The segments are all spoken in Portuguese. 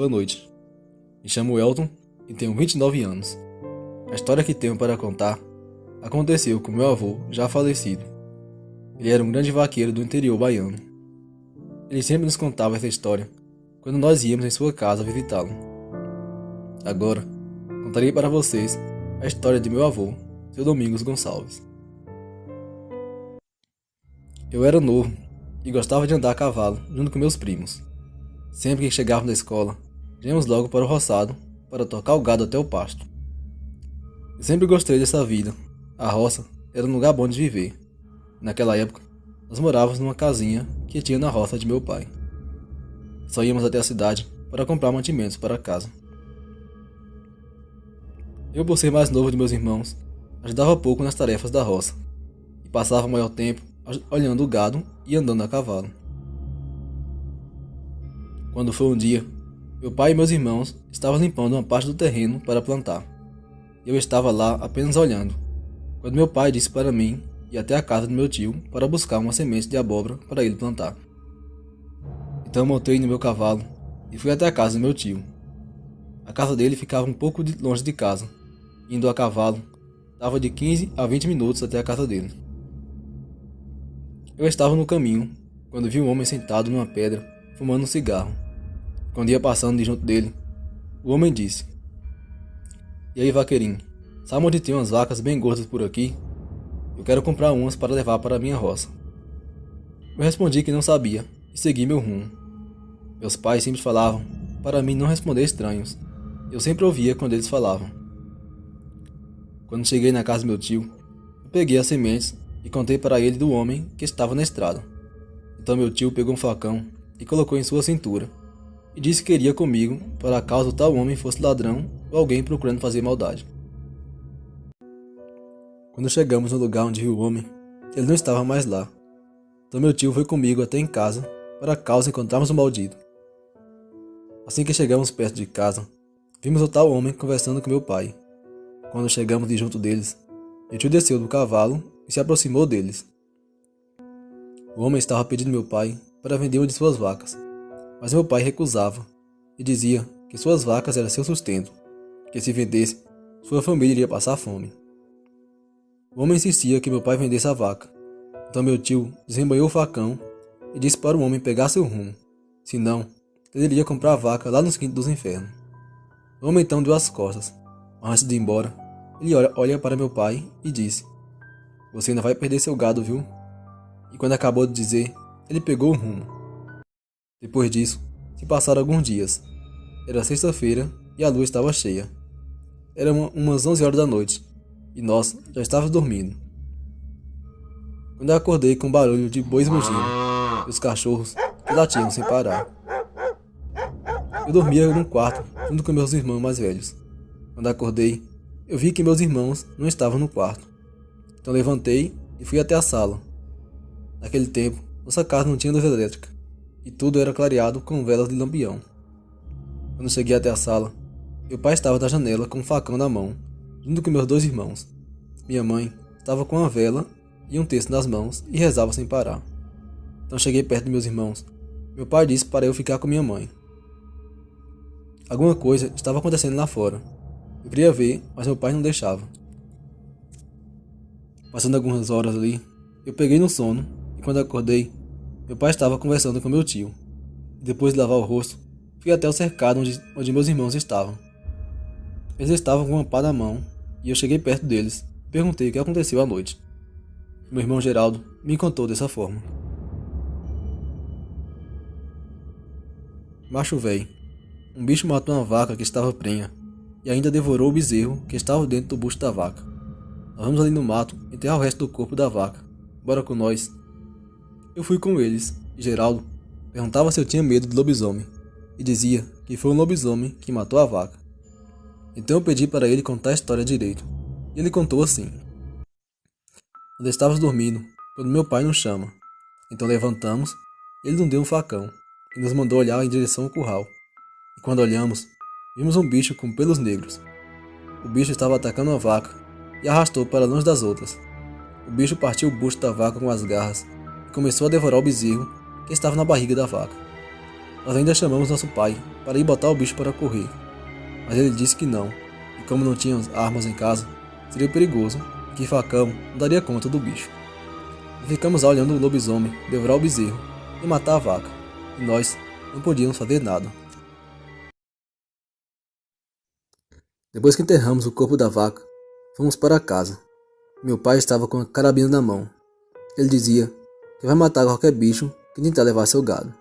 Boa noite. Me chamo Elton e tenho 29 anos. A história que tenho para contar aconteceu com meu avô, já falecido. Ele era um grande vaqueiro do interior baiano. Ele sempre nos contava essa história quando nós íamos em sua casa visitá-lo. Agora, contarei para vocês a história de meu avô, seu Domingos Gonçalves. Eu era novo e gostava de andar a cavalo junto com meus primos. Sempre que chegávamos da escola, íamos logo para o roçado para tocar o gado até o pasto. Eu sempre gostei dessa vida. A roça era um lugar bom de viver. Naquela época, nós morávamos numa casinha que tinha na roça de meu pai. Só íamos até a cidade para comprar mantimentos para casa. Eu, por ser mais novo de meus irmãos, ajudava pouco nas tarefas da roça e passava o maior tempo olhando o gado e andando a cavalo. Quando foi um dia, meu pai e meus irmãos estavam limpando uma parte do terreno para plantar. Eu estava lá apenas olhando, quando meu pai disse para mim ir até a casa do meu tio para buscar uma semente de abóbora para ele plantar. Então montei no meu cavalo e fui até a casa do meu tio. A casa dele ficava um pouco longe de casa. Indo a cavalo, dava de 15 a 20 minutos até a casa dele. Eu estava no caminho, quando vi um homem sentado numa pedra, fumando um cigarro. Quando ia passando de junto dele, o homem disse: "E aí, vaqueirinho, sabe onde tem umas vacas bem gordas por aqui? Eu quero comprar umas para levar para a minha roça." Eu respondi que não sabia e segui meu rumo. Meus pais sempre falavam para mim não responder estranhos. Eu sempre ouvia quando eles falavam. Quando cheguei na casa do meu tio, eu peguei as sementes e contei para ele do homem que estava na estrada. Então meu tio pegou um facão e colocou em sua cintura e disse que iria comigo para caso tal homem fosse ladrão ou alguém procurando fazer maldade. Quando chegamos no lugar onde viu o homem, ele não estava mais lá. Então meu tio foi comigo até em casa para caso encontrarmos o maldito. Assim que chegamos perto de casa, vimos o tal homem conversando com meu pai. Quando chegamos de junto deles, meu tio desceu do cavalo e se aproximou deles. O homem estava pedindo meu pai para vender uma de suas vacas, mas meu pai recusava e dizia que suas vacas eram seu sustento, que se vendesse, sua família iria passar fome. O homem insistia que meu pai vendesse a vaca, então meu tio desembanhou o facão e disse para o homem pegar seu rumo, senão ele iria comprar a vaca lá nos quintos dos infernos. O homem então deu as costas, mas antes de ir embora, ele olha para meu pai e disse: "Você ainda vai perder seu gado, viu?" E quando acabou de dizer, ele pegou o rumo. Depois disso, se passaram alguns dias. Era sexta-feira e a lua estava cheia. Eram umas 11 horas da noite e nós já estávamos dormindo. Quando eu acordei com um barulho de bois mugindo e os cachorros que latiam sem parar. Eu dormia num quarto junto com meus irmãos mais velhos. Quando acordei, eu vi que meus irmãos não estavam no quarto. Então levantei e fui até a sala. Naquele tempo, nossa casa não tinha luz elétrica e tudo era clareado com velas de lampião. Quando cheguei até a sala, meu pai estava na janela com um facão na mão, junto com meus dois irmãos. Minha mãe estava com uma vela e um texto nas mãos e rezava sem parar. Então cheguei perto de meus irmãos. Meu pai disse para eu ficar com minha mãe. Alguma coisa estava acontecendo lá fora. Eu queria ver, mas meu pai não deixava. Passando algumas horas ali, eu peguei no sono e quando acordei, meu pai estava conversando com meu tio. E depois de lavar o rosto, fui até o cercado onde meus irmãos estavam. Eles estavam com uma pá na mão e eu cheguei perto deles e perguntei o que aconteceu à noite. Meu irmão Geraldo me contou dessa forma. Macho véi, um bicho matou uma vaca que estava prenha e ainda devorou o bezerro que estava dentro do bucho da vaca. Nós vamos ali no mato enterrar o resto do corpo da vaca. Bora com nós. Eu fui com eles e Geraldo perguntava se eu tinha medo de lobisomem e dizia que foi um lobisomem que matou a vaca. Então eu pedi para ele contar a história direito e ele contou assim. Nós estávamos dormindo quando meu pai nos chama. Então levantamos, ele nos deu um facão e nos mandou olhar em direção ao curral. E quando olhamos, vimos um bicho com pelos negros. O bicho estava atacando a vaca e arrastou para longe das outras. O bicho partiu o busto da vaca com as garras e começou a devorar o bezerro que estava na barriga da vaca. Nós ainda chamamos nosso pai para ir botar o bicho para correr, mas ele disse que não, e como não tínhamos armas em casa, seria perigoso e que facão não daria conta do bicho. E ficamos lá olhando o lobisomem devorar o bezerro e matar a vaca, e nós não podíamos fazer nada. Depois que enterramos o corpo da vaca, fomos para casa. Meu pai estava com a carabina na mão. Ele dizia que vai matar qualquer bicho que tentar levar seu gado.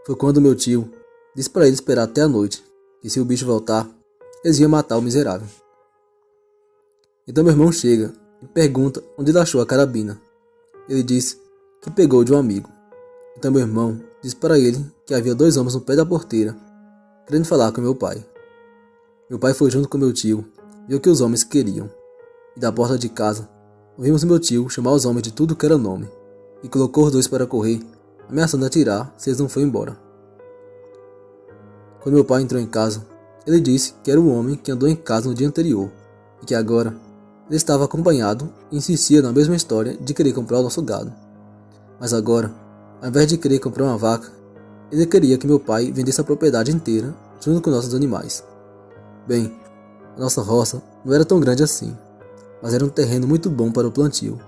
Foi quando meu tio disse para ele esperar até a noite, que se o bicho voltar, eles iam matar o miserável. Então meu irmão chega e pergunta onde ele achou a carabina. Ele disse que pegou de um amigo. Então meu irmão disse para ele que havia 2 homens no pé da porteira, querendo falar com meu pai. Meu pai foi junto com meu tio, viu o que os homens queriam. E da porta de casa, ouvimos meu tio chamar os homens de tudo que era nome, e colocou os 2 para correr, ameaçando atirar se eles não fossem embora. Quando meu pai entrou em casa, ele disse que era o homem que andou em casa no dia anterior, e que agora ele estava acompanhado e insistia na mesma história de querer comprar o nosso gado. Mas agora, ao invés de querer comprar uma vaca, ele queria que meu pai vendesse a propriedade inteira junto com nossos animais. Bem, a nossa roça não era tão grande assim, mas era um terreno muito bom para o plantio.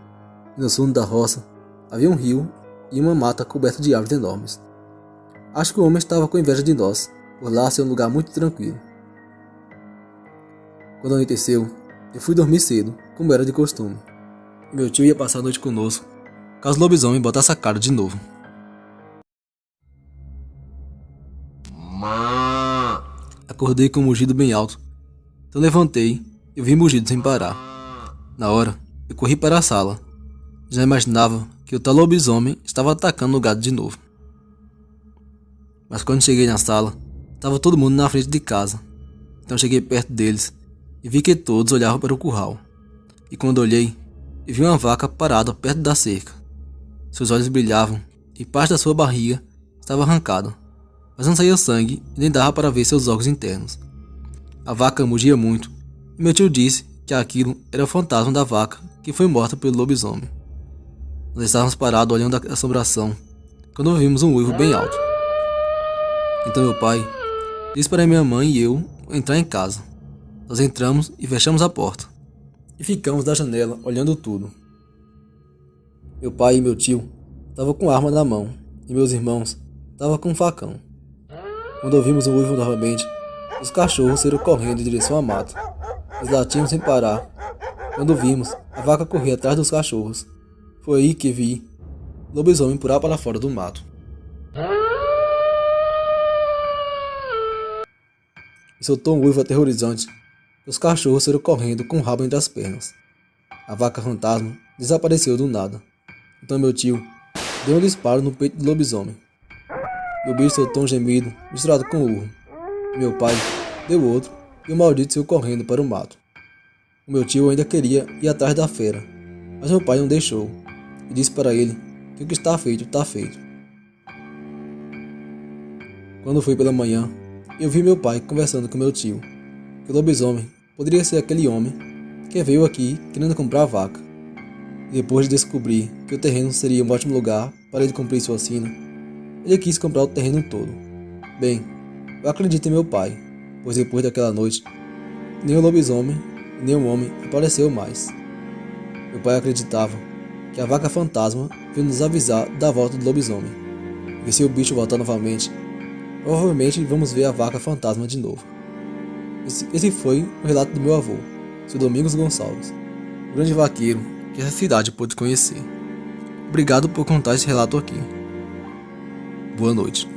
E no fundo da roça havia um rio e uma mata coberta de árvores enormes. Acho que o homem estava com inveja de nós, por lá ser um lugar muito tranquilo. Quando anoiteceu, eu fui dormir cedo, como era de costume. E meu tio ia passar a noite conosco, caso o lobisomem botasse a cara de novo. Acordei com um mugido bem alto, então levantei e ouvi mugido sem parar. Na hora, eu corri para a sala. Já imaginava que o tal lobisomem estava atacando o gado de novo. Mas quando cheguei na sala, estava todo mundo na frente de casa. Então cheguei perto deles e vi que todos olhavam para o curral. E quando olhei, eu vi uma vaca parada perto da cerca. Seus olhos brilhavam e parte da sua barriga estava arrancada, mas não saía sangue e nem dava para ver seus órgãos internos. A vaca mugia muito e meu tio disse que aquilo era o fantasma da vaca que foi morta pelo lobisomem. Nós estávamos parados olhando a assombração quando ouvimos um uivo bem alto. Então meu pai disse para minha mãe e eu entrar em casa. Nós entramos e fechamos a porta. E ficamos da janela olhando tudo. Meu pai e meu tio estavam com arma na mão e meus irmãos estavam com um facão. Quando ouvimos o uivo novamente, os cachorros saíram correndo em direção à mata. Eles latiam sem parar. Quando vimos, a vaca corria atrás dos cachorros. Foi aí que vi o lobisomem pular para fora do mato. E soltou um uivo aterrorizante. Os cachorros saíram correndo com o rabo entre as pernas. A vaca fantasma desapareceu do nada. Então meu tio deu um disparo no peito do lobisomem. E o bicho soltou um gemido misturado com urro. Meu pai deu outro e o maldito saiu correndo para o mato. O meu tio ainda queria ir atrás da fera, mas meu pai não deixou e disse para ele que o que está feito, está feito. Quando foi pela manhã, eu vi meu pai conversando com meu tio, que o lobisomem poderia ser aquele homem que veio aqui querendo comprar a vaca. E depois de descobrir que o terreno seria um ótimo lugar para ele cumprir sua sina, ele quis comprar o terreno todo. Bem, eu acredito em meu pai, pois depois daquela noite, nem o lobisomem e nem o homem apareceu mais. Meu pai acreditava que a vaca fantasma veio nos avisar da volta do lobisomem, e se o bicho voltar novamente, provavelmente vamos ver a vaca fantasma de novo. Esse foi o relato do meu avô, seu Domingos Gonçalves, o grande vaqueiro que essa cidade pôde conhecer. Obrigado por contar esse relato aqui. Boa noite.